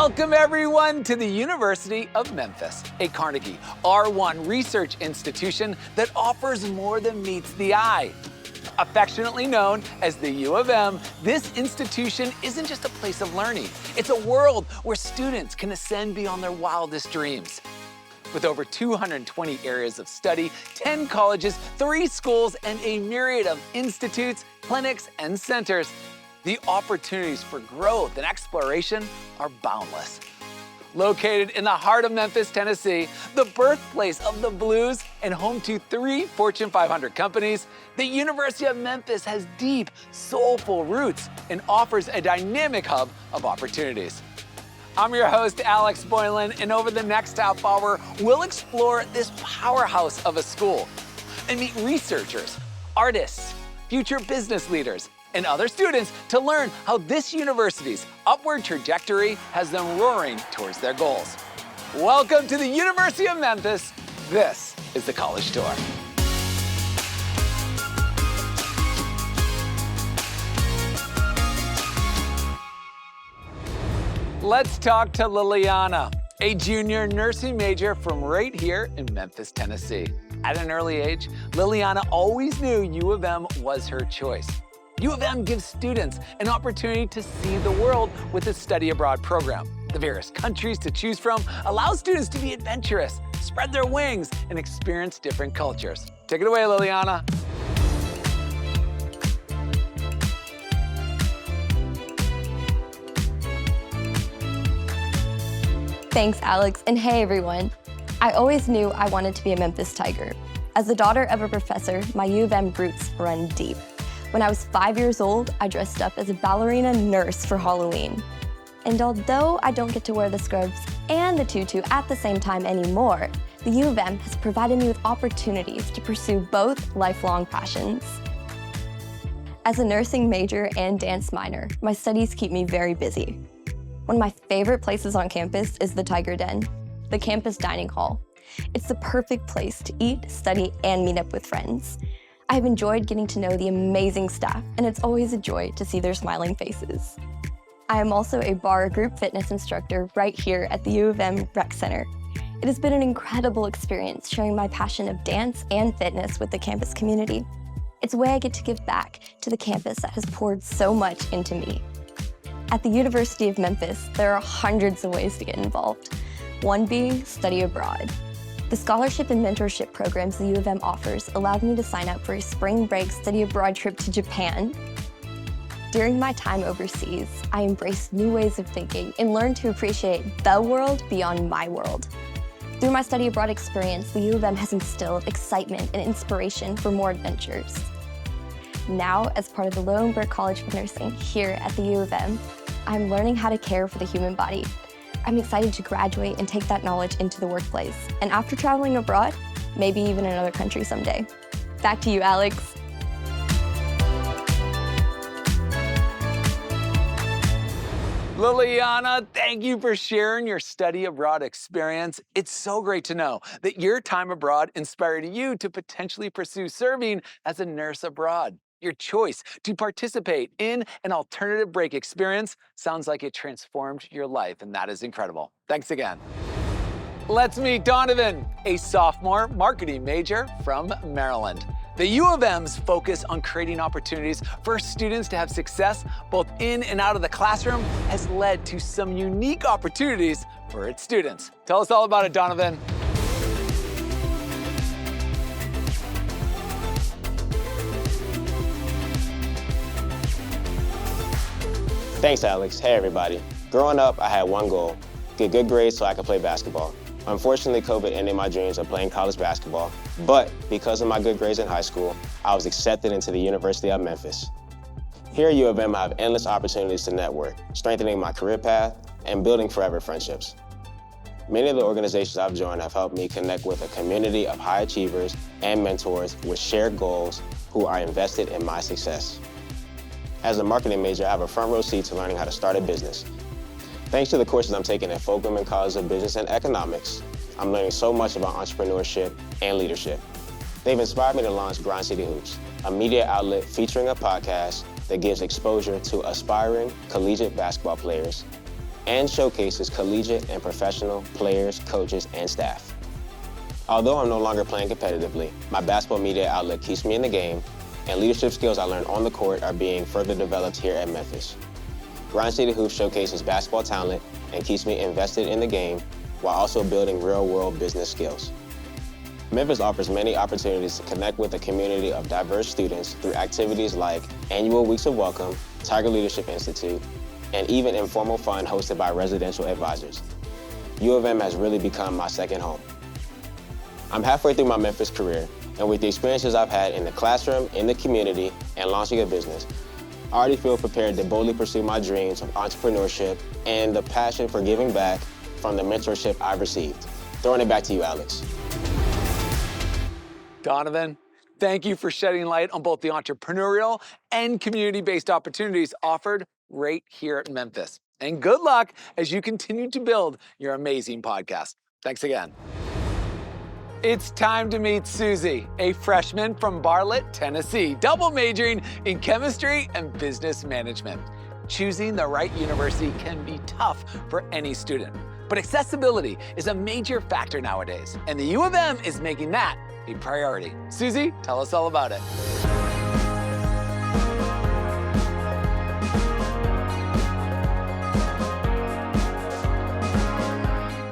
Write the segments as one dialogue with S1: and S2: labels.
S1: Welcome everyone to the University of Memphis, a Carnegie R1 research institution that offers more than meets the eye. Affectionately known as the U of M, this institution isn't just a place of learning. It's a world where students can ascend beyond their wildest dreams. With over 220 areas of study, 10 colleges, 3 schools, and a myriad of institutes, clinics, and centers, the opportunities for growth and exploration are boundless. Located in the heart of Memphis, Tennessee, the birthplace of the blues and home to 3 Fortune 500 companies, the University of Memphis has deep, soulful roots and offers a dynamic hub of opportunities. I'm your host, Alex Boylan, and over the next half hour, we'll explore this powerhouse of a school and meet researchers, artists, future business leaders, and other students to learn how this university's upward trajectory has them roaring towards their goals. Welcome to the University of Memphis. This is the College Tour. Let's talk to Liliana, a junior nursing major from right here in Memphis, Tennessee. At an early age, Liliana always knew U of M was her choice. U of M gives students an opportunity to see the world with its study abroad program. The various countries to choose from allow students to be adventurous, spread their wings, and experience different cultures. Take it away, Liliana.
S2: Thanks, Alex, and hey, everyone. I always knew I wanted to be a Memphis Tiger. As the daughter of a professor, my U of M roots run deep. When I was 5 years old, I dressed up as a ballerina nurse for Halloween. And although I don't get to wear the scrubs and the tutu at the same time anymore, the U of M has provided me with opportunities to pursue both lifelong passions. As a nursing major and dance minor, my studies keep me very busy. One of my favorite places on campus is the Tiger Den, the campus dining hall. It's the perfect place to eat, study, and meet up with friends. I've enjoyed getting to know the amazing staff, and it's always a joy to see their smiling faces. I am also a bar group fitness instructor right here at the U of M Rec Center. It has been an incredible experience sharing my passion of dance and fitness with the campus community. It's a way I get to give back to the campus that has poured so much into me. At the University of Memphis, there are hundreds of ways to get involved, one being study abroad. The scholarship and mentorship programs the U of M offers allowed me to sign up for a spring break study abroad trip to Japan. During my time overseas, I embraced new ways of thinking and learned to appreciate the world beyond my world. Through my study abroad experience, the U of M has instilled excitement and inspiration for more adventures. Now, as part of the Lambuth College of Nursing here at the U of M, I'm learning how to care for the human body. I'm excited to graduate and take that knowledge into the workplace. And after traveling abroad, maybe even another country someday. Back to you, Alex.
S1: Liliana, thank you for sharing your study abroad experience. It's so great to know that your time abroad inspired you to potentially pursue serving as a nurse abroad. Your choice to participate in an alternative break experience sounds like it transformed your life, and that is incredible. Thanks again. Let's meet Donovan, a sophomore marketing major from Maryland. The U of M's focus on creating opportunities for students to have success both in and out of the classroom has led to some unique opportunities for its students. Tell us all about it, Donovan.
S3: Thanks, Alex. Hey, everybody. Growing up, I had one goal: get good grades so I could play basketball. Unfortunately, COVID ended my dreams of playing college basketball, but because of my good grades in high school, I was accepted into the University of Memphis. Here at U of M, I have endless opportunities to network, strengthening my career path and building forever friendships. Many of the organizations I've joined have helped me connect with a community of high achievers and mentors with shared goals who are invested in my success. As a marketing major, I have a front row seat to learning how to start a business. Thanks to the courses I'm taking at Fulgham and College of Business and Economics, I'm learning so much about entrepreneurship and leadership. They've inspired me to launch Grind City Hoops, a media outlet featuring a podcast that gives exposure to aspiring collegiate basketball players. and showcases collegiate and professional players, coaches, and staff. Although I'm no longer playing competitively, my basketball media outlet keeps me in the game, and leadership skills I learned on the court are being further developed here at Memphis. Grind City Hoops showcases basketball talent and keeps me invested in the game while also building real-world business skills. Memphis offers many opportunities to connect with a community of diverse students through activities like annual Weeks of Welcome, Tiger Leadership Institute, and even informal fun hosted by residential advisors. U of M has really become my second home. I'm halfway through my Memphis career, and with the experiences I've had in the classroom, in the community, and launching a business, I already feel prepared to boldly pursue my dreams of entrepreneurship and the passion for giving back from the mentorship I've received. Throwing it back to you, Alex.
S1: Donovan, thank you for shedding light on both the entrepreneurial and community-based opportunities offered right here at Memphis. And good luck as you continue to build your amazing podcast. Thanks again. It's time to meet Susie, a freshman from Bartlett, Tennessee, double majoring in chemistry and business management. Choosing the right university can be tough for any student, but accessibility is a major factor nowadays, and the U of M is making that a priority. Susie, tell us all about it.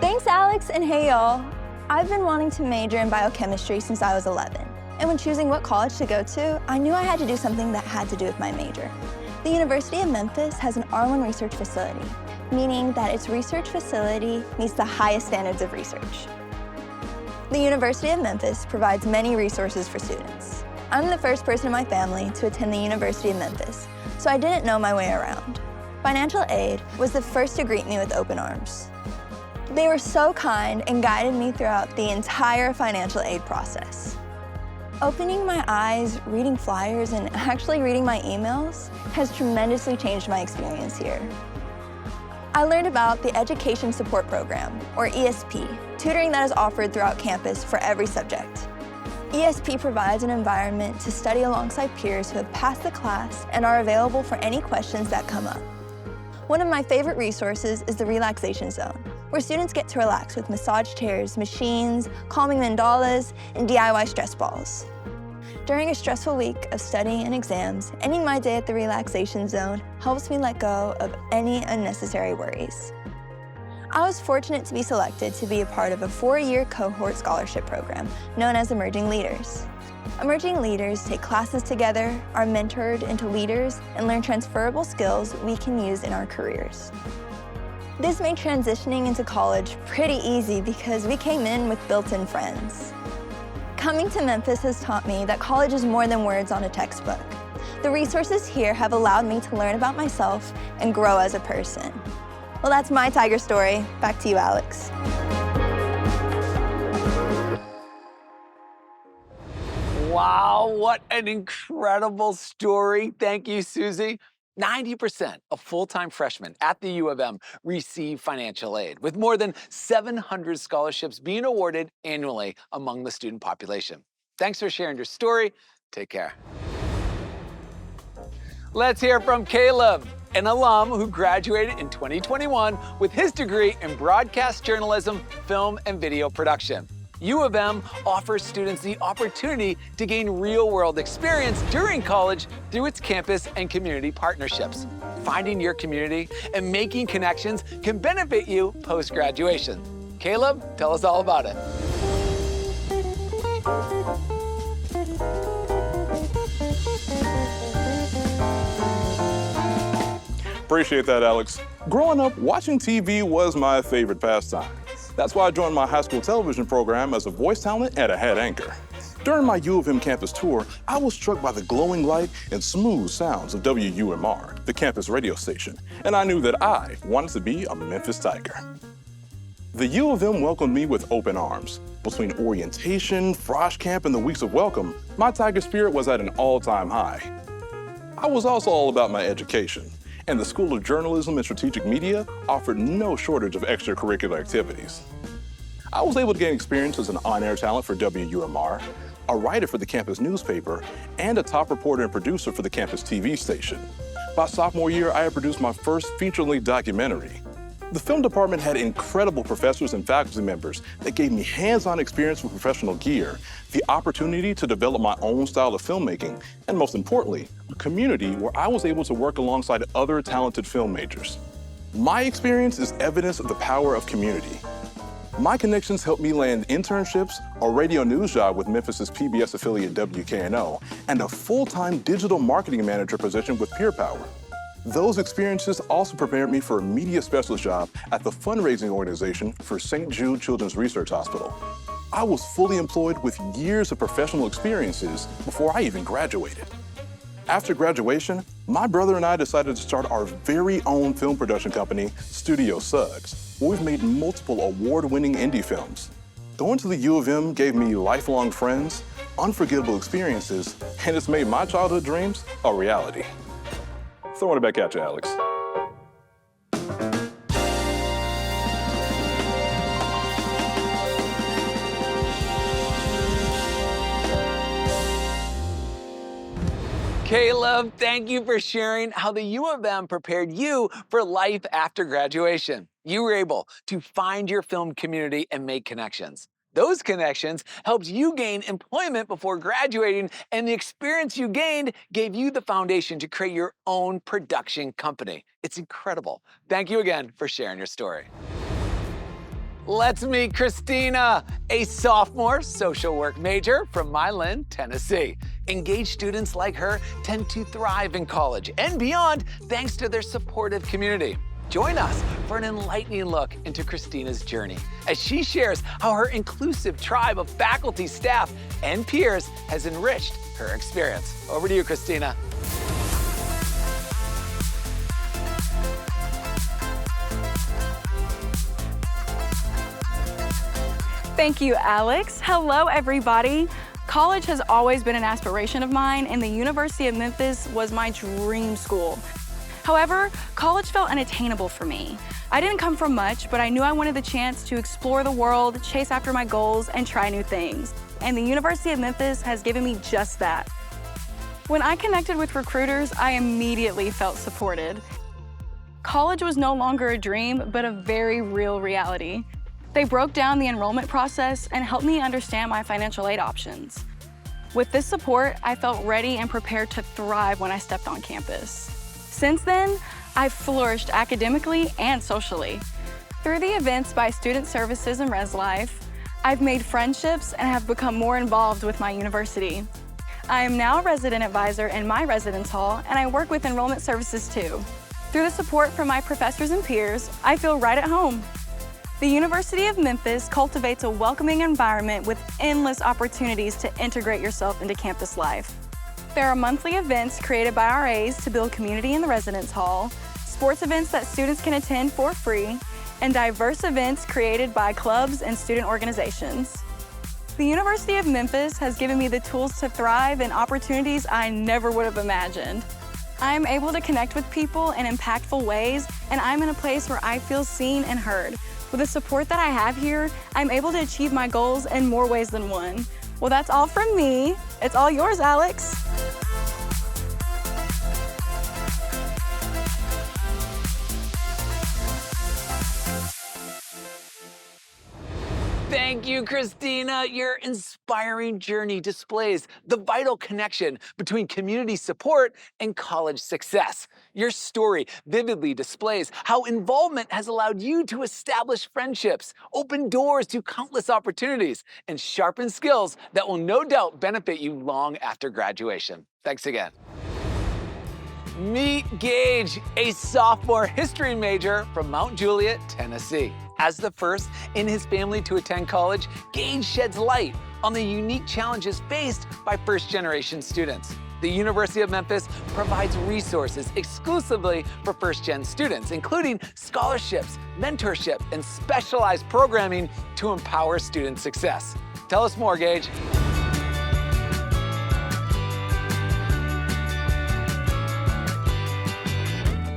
S4: Thanks, Alex, and hey, y'all. I've been wanting to major in biochemistry since I was 11. And when choosing what college to go to, I knew I had to do something that had to do with my major. The University of Memphis has an R1 research facility, meaning that its research facility meets the highest standards of research. The University of Memphis provides many resources for students. I'm the first person in my family to attend the University of Memphis, so I didn't know my way around. Financial aid was the first to greet me with open arms. They were so kind and guided me throughout the entire financial aid process. Opening my eyes, reading flyers, and actually reading my emails has tremendously changed my experience here. I learned about the Education Support Program, or ESP, tutoring that is offered throughout campus for every subject. ESP provides an environment to study alongside peers who have passed the class and are available for any questions that come up. One of my favorite resources is the Relaxation Zone, where students get to relax with massage chairs, machines, calming mandalas, and DIY stress balls. During a stressful week of studying and exams, ending my day at the Relaxation Zone helps me let go of any unnecessary worries. I was fortunate to be selected to be a part of a 4-year cohort scholarship program known as Emerging Leaders. Emerging leaders take classes together, are mentored into leaders, and learn transferable skills we can use in our careers. This made transitioning into college pretty easy because we came in with built-in friends. Coming to Memphis has taught me that college is more than words on a textbook. The resources here have allowed me to learn about myself and grow as a person. Well, that's my Tiger story. Back to you, Alex.
S1: Wow, what an incredible story. Thank you, Susie. 90% of full-time freshmen at the U of M receive financial aid, with more than 700 scholarships being awarded annually among the student population. Thanks for sharing your story. Take care. Let's hear from Caleb, an alum who graduated in 2021 with his degree in broadcast journalism, film, and video production. U of M offers students the opportunity to gain real-world experience during college through its campus and community partnerships. Finding your community and making connections can benefit you post-graduation. Caleb, tell us all about it.
S5: Appreciate that, Alex. Growing up, watching TV was my favorite pastime. That's why I joined my high school television program as a voice talent and a head anchor. During my U of M campus tour, I was struck by the glowing light and smooth sounds of WUMR, the campus radio station, and I knew that I wanted to be a Memphis Tiger. The U of M welcomed me with open arms. Between orientation, frosh camp, and the weeks of welcome, my Tiger spirit was at an all-time high. I was also all about my education, and the School of Journalism and Strategic Media offered no shortage of extracurricular activities. I was able to gain experience as an on-air talent for WUMR, a writer for the campus newspaper, and a top reporter and producer for the campus TV station. By sophomore year, I had produced my first feature-length documentary. The film department had incredible professors and faculty members that gave me hands-on experience with professional gear, the opportunity to develop my own style of filmmaking, and most importantly, a community where I was able to work alongside other talented film majors. My experience is evidence of the power of community. My connections helped me land internships, a radio news job with Memphis's PBS affiliate WKNO, and a full-time digital marketing manager position with Peer Power. Those experiences also prepared me for a media specialist job at the fundraising organization for St. Jude Children's Research Hospital. I was fully employed with years of professional experiences before I even graduated. After graduation, my brother and I decided to start our very own film production company, Studio Suggs, where we've made multiple award-winning indie films. Going to the U of M gave me lifelong friends, unforgettable experiences, and it's made my childhood dreams a reality. Throwing it back at you, Alex.
S1: Caleb, thank you for sharing how the U of M prepared you for life after graduation. You were able to find your film community and make connections. Those connections helped you gain employment before graduating, and the experience you gained gave you the foundation to create your own production company. It's incredible. Thank you again for sharing your story. Let's meet Christina, a sophomore social work major from Milan, Tennessee. Engaged students like her tend to thrive in college and beyond thanks to their supportive community. Join us for an enlightening look into Christina's journey as she shares how her inclusive tribe of faculty, staff, and peers has enriched her experience. Over to you, Christina.
S6: Thank you, Alex. Hello, everybody. College has always been an aspiration of mine, and the University of Memphis was my dream school. However, college felt unattainable for me. I didn't come from much, but I knew I wanted the chance to explore the world, chase after my goals, and try new things. And the University of Memphis has given me just that. When I connected with recruiters, I immediately felt supported. College was no longer a dream, but a very real reality. They broke down the enrollment process and helped me understand my financial aid options. With this support, I felt ready and prepared to thrive when I stepped on campus. Since then, I've flourished academically and socially. Through the events by Student Services and Res Life, I've made friendships and have become more involved with my university. I am now a resident advisor in my residence hall, and I work with enrollment services too. Through the support from my professors and peers, I feel right at home. The University of Memphis cultivates a welcoming environment with endless opportunities to integrate yourself into campus life. There are monthly events created by RAs to build community in the residence hall, sports events that students can attend for free, and diverse events created by clubs and student organizations. The University of Memphis has given me the tools to thrive in opportunities I never would have imagined. I am able to connect with people in impactful ways, and I'm in a place where I feel seen and heard. With the support that I have here, I'm able to achieve my goals in more ways than one. Well, that's all from me. It's all yours, Alex.
S1: Thank you, Christina. Your inspiring journey displays the vital connection between community support and college success. Your story vividly displays how involvement has allowed you to establish friendships, open doors to countless opportunities, and sharpen skills that will no doubt benefit you long after graduation. Thanks again. Meet Gage, a sophomore history major from Mount Juliet, Tennessee. As the first in his family to attend college, Gage sheds light on the unique challenges faced by first-generation students. The University of Memphis provides resources exclusively for first-gen students, including scholarships, mentorship, and specialized programming to empower student success. Tell us more, Gage.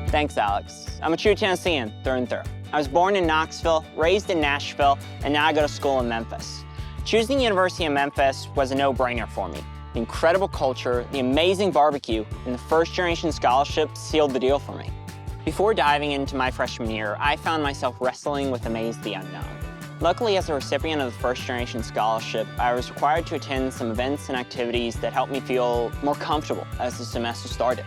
S7: Thanks, Alex. I'm a true Tennessean, through and through. I was born in Knoxville, raised in Nashville, and now I go to school in Memphis. Choosing the University of Memphis was a no-brainer for me. The incredible culture, the amazing barbecue, and the first-generation scholarship sealed the deal for me. Before diving into my freshman year, I found myself wrestling with the maze of the unknown. Luckily, as a recipient of the First Generation Scholarship, I was required to attend some events and activities that helped me feel more comfortable as the semester started.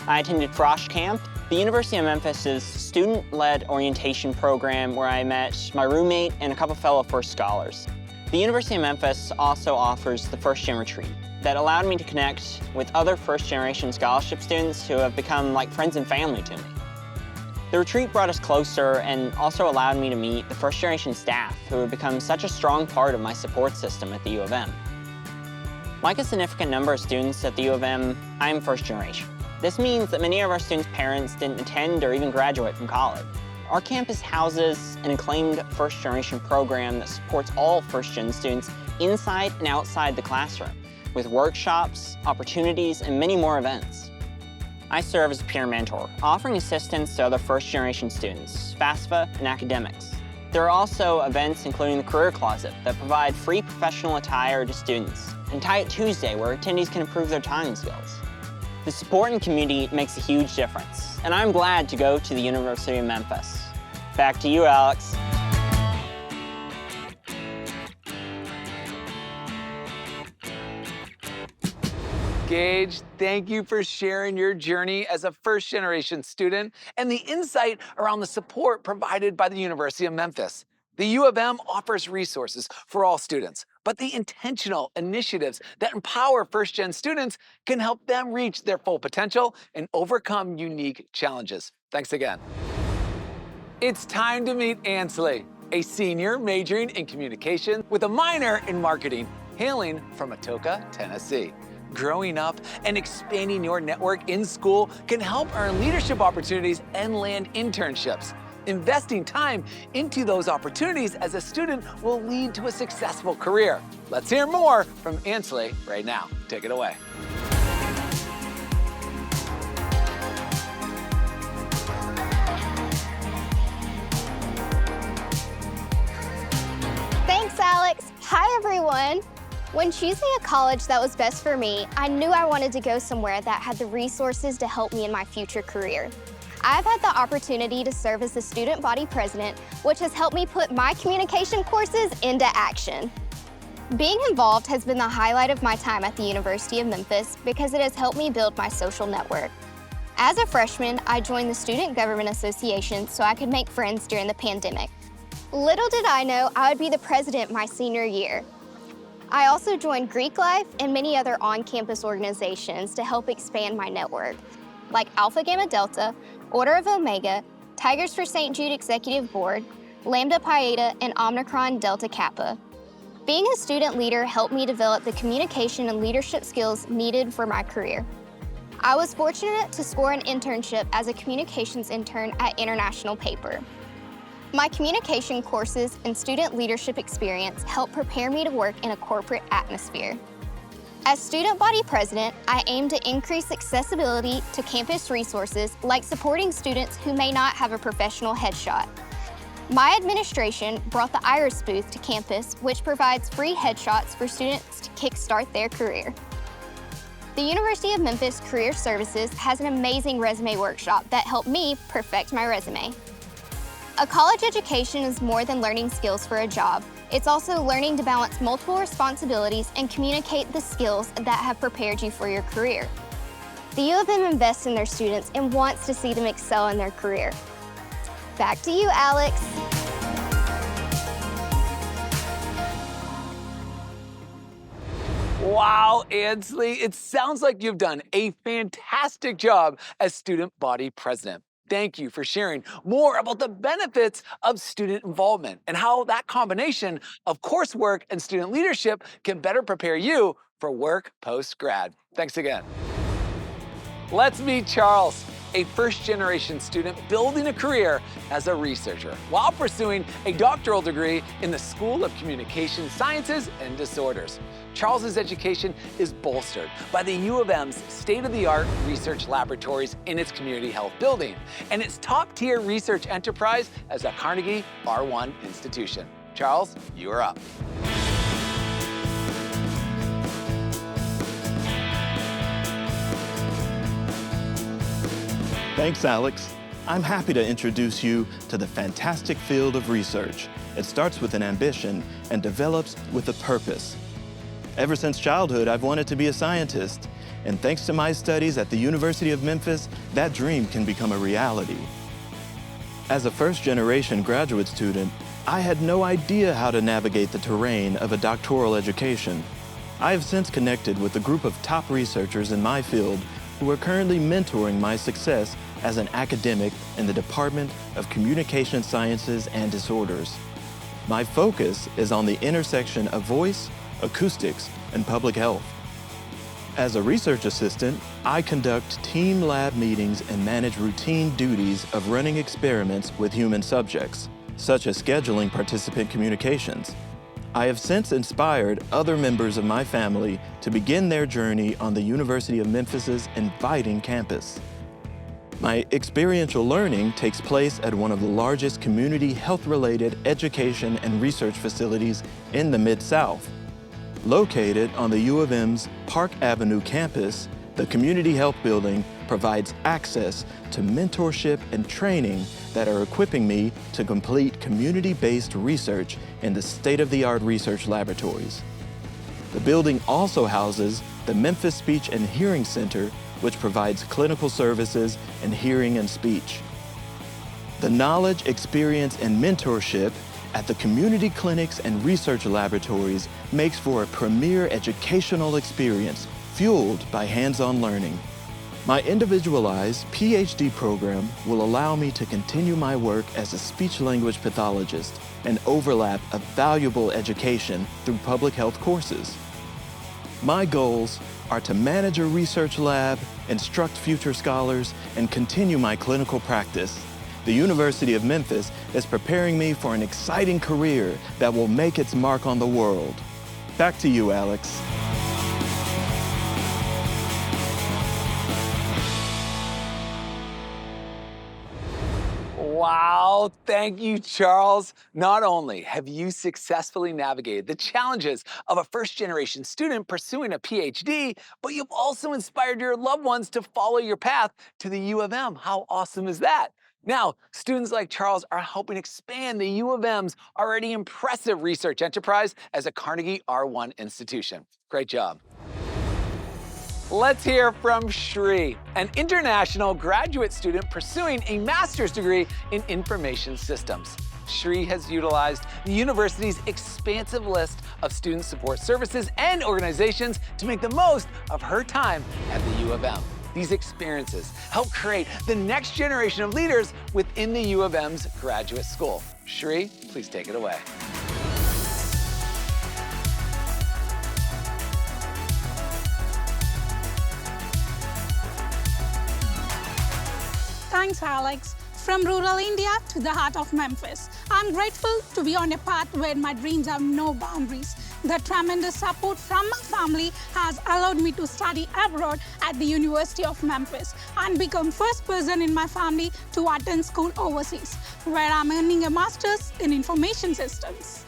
S7: I attended Frosh Camp, the University of Memphis' student-led orientation program where I met my roommate and a couple fellow First Scholars. The University of Memphis also offers the First Gen Retreat that allowed me to connect with other First Generation Scholarship students who have become like friends and family to me. The retreat brought us closer and also allowed me to meet the First Generation staff who have become such a strong part of my support system at the U of M. Like a significant number of students at the U of M, I am First Generation. This means that many of our students' parents didn't attend or even graduate from college. Our campus houses an acclaimed First Generation program that supports all First Gen students inside and outside the classroom, with workshops, opportunities, and many more events. I serve as a peer mentor, offering assistance to other First Generation students, FAFSA, and academics. There are also events including the Career Closet that provide free professional attire to students, and Tie It Tuesday where attendees can improve their tying skills. The support and community makes a huge difference, and I'm glad to go to the University of Memphis. Back to you, Alex.
S1: Gage, thank you for sharing your journey as a first-generation student and the insight around the support provided by the University of Memphis. The U of M offers resources for all students, but the intentional initiatives that empower first-gen students can help them reach their full potential and overcome unique challenges. Thanks again. It's time to meet Ansley, a senior majoring in communication with a minor in marketing, hailing from Atoka, Tennessee. Growing up and expanding your network in school can help earn leadership opportunities and land internships. Investing time into those opportunities as a student will lead to a successful career. Let's hear more from Ansley right now. Take it away.
S8: Thanks, Alex. Hi, everyone. When choosing a college that was best for me, I knew I wanted to go somewhere that had the resources to help me in my future career. I've had the opportunity to serve as the student body president, which has helped me put my communication courses into action. Being involved has been the highlight of my time at the University of Memphis because it has helped me build my social network. As a freshman, I joined the Student Government Association so I could make friends during the pandemic. Little did I know I would be the president my senior year. I also joined Greek Life and many other on-campus organizations to help expand my network, like Alpha Gamma Delta, Order of Omega, Tigers for St. Jude Executive Board, Lambda Pi Eta, and Omicron Delta Kappa. Being a student leader helped me develop the communication and leadership skills needed for my career. I was fortunate to score an internship as a communications intern at International Paper. My communication courses and student leadership experience helped prepare me to work in a corporate atmosphere. As student body president, I aim to increase accessibility to campus resources like supporting students who may not have a professional headshot. My administration brought the Iris booth to campus, which provides free headshots for students to kickstart their career. The University of Memphis Career Services has an amazing resume workshop that helped me perfect my resume. A college education is more than learning skills for a job. It's also learning to balance multiple responsibilities and communicate the skills that have prepared you for your career. The U of M invests in their students and wants to see them excel in their career. Back to you, Alex.
S1: Wow, Ansley, it sounds like you've done a fantastic job as student body president. Thank you for sharing more about the benefits of student involvement and how that combination of coursework and student leadership can better prepare you for work post-grad. Thanks again. Let's meet Charles, a first-generation student building a career as a researcher while pursuing a doctoral degree in the School of Communication Sciences and Disorders. Charles's education is bolstered by the U of M's state-of-the-art research laboratories in its community health building and its top-tier research enterprise as a Carnegie R1 institution. Charles, you are up.
S9: Thanks, Alex. I'm happy to introduce you to the fantastic field of research. It starts with an ambition and develops with a purpose. Ever since childhood, I've wanted to be a scientist, and thanks to my studies at the University of Memphis, that dream can become a reality. As a first-generation graduate student, I had no idea how to navigate the terrain of a doctoral education. I have since connected with a group of top researchers in my field who are currently mentoring my success as an academic in the Department of Communication Sciences and Disorders. My focus is on the intersection of voice, acoustics, and public health. As a research assistant, I conduct team lab meetings and manage routine duties of running experiments with human subjects, such as scheduling participant communications. I have since inspired other members of my family to begin their journey on the University of Memphis's inviting campus. My experiential learning takes place at one of the largest community health-related education and research facilities in the Mid-South. Located on the U of M's Park Avenue campus, the Community Health Building provides access to mentorship and training that are equipping me to complete community-based research in the state-of-the-art research laboratories. The building also houses the Memphis Speech and Hearing Center, which provides clinical services in hearing and speech. The knowledge, experience, and mentorship at the community clinics and research laboratories makes for a premier educational experience fueled by hands-on learning. My individualized PhD program will allow me to continue my work as a speech-language pathologist and overlap a valuable education through public health courses. My goals are to manage a research lab, instruct future scholars, and continue my clinical practice. The University of Memphis is preparing me for an exciting career that will make its mark on the world. Back to you, Alex.
S1: Wow, thank you, Charles. Not only have you successfully navigated the challenges of a first-generation student pursuing a PhD, but you've also inspired your loved ones to follow your path to the U of M. How awesome is that? Now, students like Charles are helping expand the U of M's already impressive research enterprise as a Carnegie R1 institution. Great job. Let's hear from Shri, an international graduate student pursuing a master's degree in information systems. Shri has utilized the university's expansive list of student support services and organizations to make the most of her time at the U of M. These experiences help create the next generation of leaders within the U of M's graduate school. Shri, please take it away.
S10: Thanks, Alex. From rural India to the heart of Memphis, I'm grateful to be on a path where my dreams have no boundaries. The tremendous support from my family has allowed me to study abroad at the University of Memphis and become first person in my family to attend school overseas, where I'm earning a master's in information systems.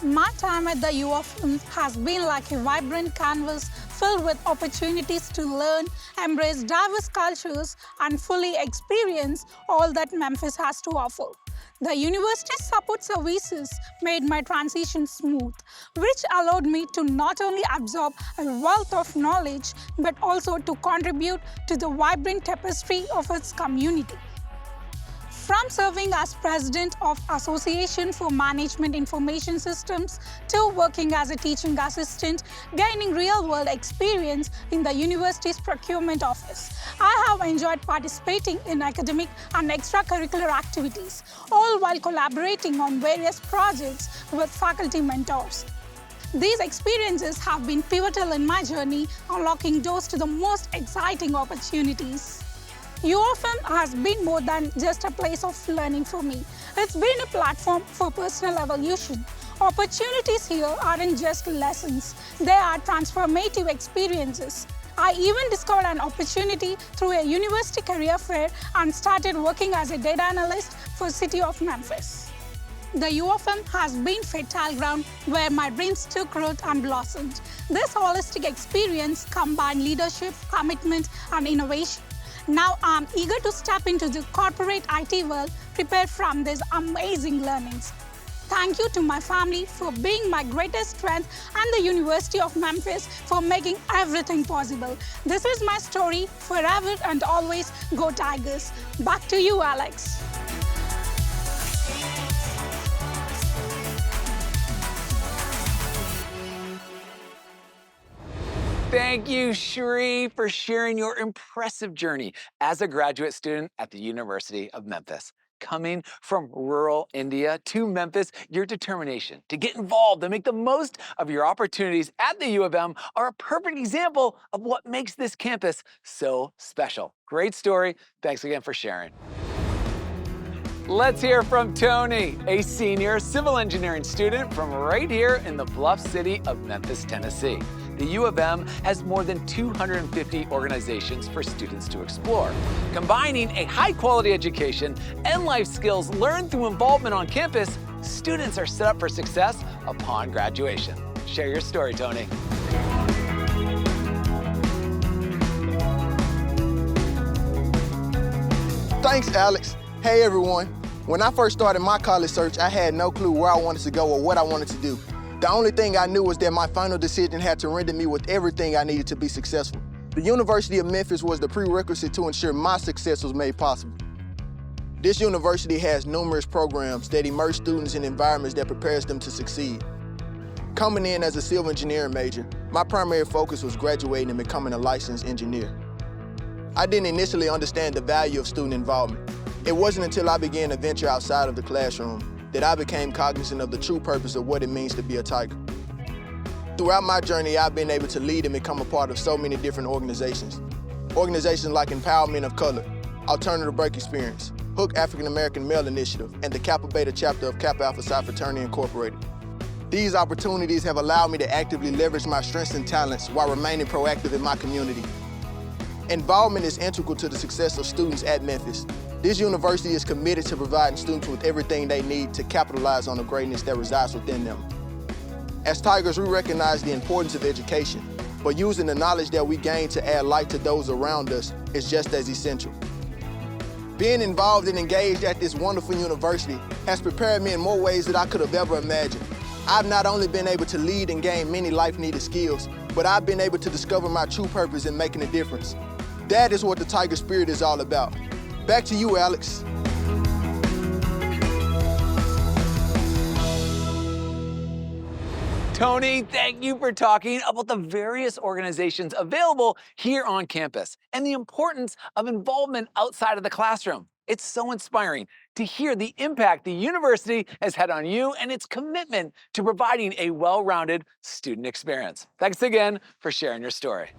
S10: My time at the UofM has been like a vibrant canvas filled with opportunities to learn, embrace diverse cultures, and fully experience all that Memphis has to offer. The university's support services made my transition smooth, which allowed me to not only absorb a wealth of knowledge, but also to contribute to the vibrant tapestry of its community. From serving as president of Association for Management Information Systems to working as a teaching assistant, gaining real-world experience in the university's procurement office, I have enjoyed participating in academic and extracurricular activities, all while collaborating on various projects with faculty mentors. These experiences have been pivotal in my journey, unlocking doors to the most exciting opportunities. UofM has been more than just a place of learning for me. It's been a platform for personal evolution. Opportunities here aren't just lessons, they are transformative experiences. I even discovered an opportunity through a university career fair and started working as a data analyst for the city of Memphis. The UofM has been fertile ground where my dreams took root and blossomed. This holistic experience combined leadership, commitment, and innovation. Now I'm eager to step into the corporate IT world, prepared from these amazing learnings. Thank you to my family for being my greatest strength and the University of Memphis for making everything possible. This is my story, forever and always. Go Tigers. Back to you, Alex.
S1: Thank you, Shri, for sharing your impressive journey as a graduate student at the University of Memphis. Coming from rural India to Memphis, your determination to get involved and make the most of your opportunities at the U of M are a perfect example of what makes this campus so special. Great story. Thanks again for sharing. Let's hear from Tony, a senior civil engineering student from right here in the Bluff City of Memphis, Tennessee. The U of M has more than 250 organizations for students to explore. Combining a high-quality education and life skills learned through involvement on campus, students are set up for success upon graduation. Share your story, Tony.
S11: Thanks, Alex. Hey, everyone. When I first started my college search, I had no clue where I wanted to go or what I wanted to do. The only thing I knew was that my final decision had to render me with everything I needed to be successful. The University of Memphis was the prerequisite to ensure my success was made possible. This university has numerous programs that immerse students in environments that prepares them to succeed. Coming in as a civil engineering major, my primary focus was graduating and becoming a licensed engineer. I didn't initially understand the value of student involvement. It wasn't until I began to venture outside of the classroom that I became cognizant of the true purpose of what it means to be a Tiger. Throughout my journey, I've been able to lead and become a part of so many different organizations. Organizations like Empowerment of Color, Alternative Break Experience, Hook African American Male Initiative, and the Kappa Beta chapter of Kappa Alpha Psi Fraternity Incorporated. These opportunities have allowed me to actively leverage my strengths and talents while remaining proactive in my community. Involvement is integral to the success of students at Memphis. This university is committed to providing students with everything they need to capitalize on the greatness that resides within them. As Tigers, we recognize the importance of education, but using the knowledge that we gain to add light to those around us is just as essential. Being involved and engaged at this wonderful university has prepared me in more ways than I could have ever imagined. I've not only been able to lead and gain many life-needed skills, but I've been able to discover my true purpose in making a difference. That is what the Tiger spirit is all about. Back to you, Alex.
S1: Tony, thank you for talking about the various organizations available here on campus and the importance of involvement outside of the classroom. It's so inspiring to hear the impact the university has had on you and its commitment to providing a well-rounded student experience. Thanks again for sharing your story.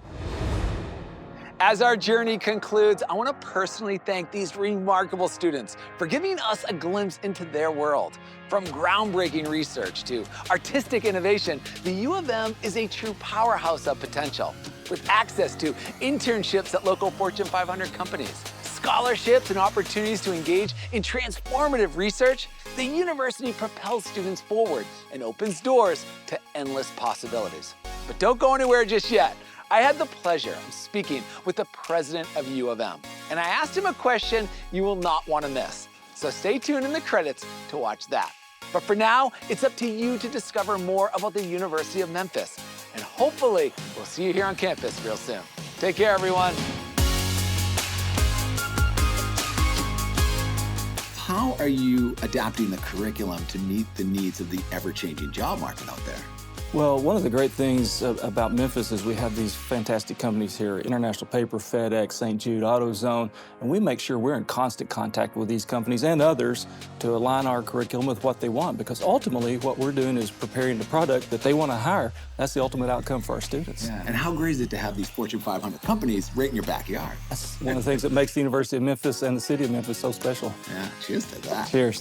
S1: As our journey concludes, I want to personally thank these remarkable students for giving us a glimpse into their world. From groundbreaking research to artistic innovation, the U of M is a true powerhouse of potential. With access to internships at local Fortune 500 companies, scholarships and opportunities to engage in transformative research, the university propels students forward and opens doors to endless possibilities. But don't go anywhere just yet. I had the pleasure of speaking with the president of U of M, and I asked him a question you will not want to miss. So stay tuned in the credits to watch that. But for now, it's up to you to discover more about the University of Memphis, and hopefully we'll see you here on campus real soon. Take care, everyone.
S12: How are you adapting the curriculum to meet the needs of the ever-changing job market out there?
S13: Well, one of the great things about Memphis is we have these fantastic companies here, International Paper, FedEx, St. Jude, AutoZone, and we make sure we're in constant contact with these companies and others to align our curriculum with what they want, because ultimately what we're doing is preparing the product that they want to hire. That's the ultimate outcome for our students.
S12: Yeah, and how great is it to have these Fortune 500 companies right in your backyard?
S13: That's one of the things that makes the University of Memphis and the city of Memphis so special.
S12: Yeah, cheers to that.
S13: Cheers.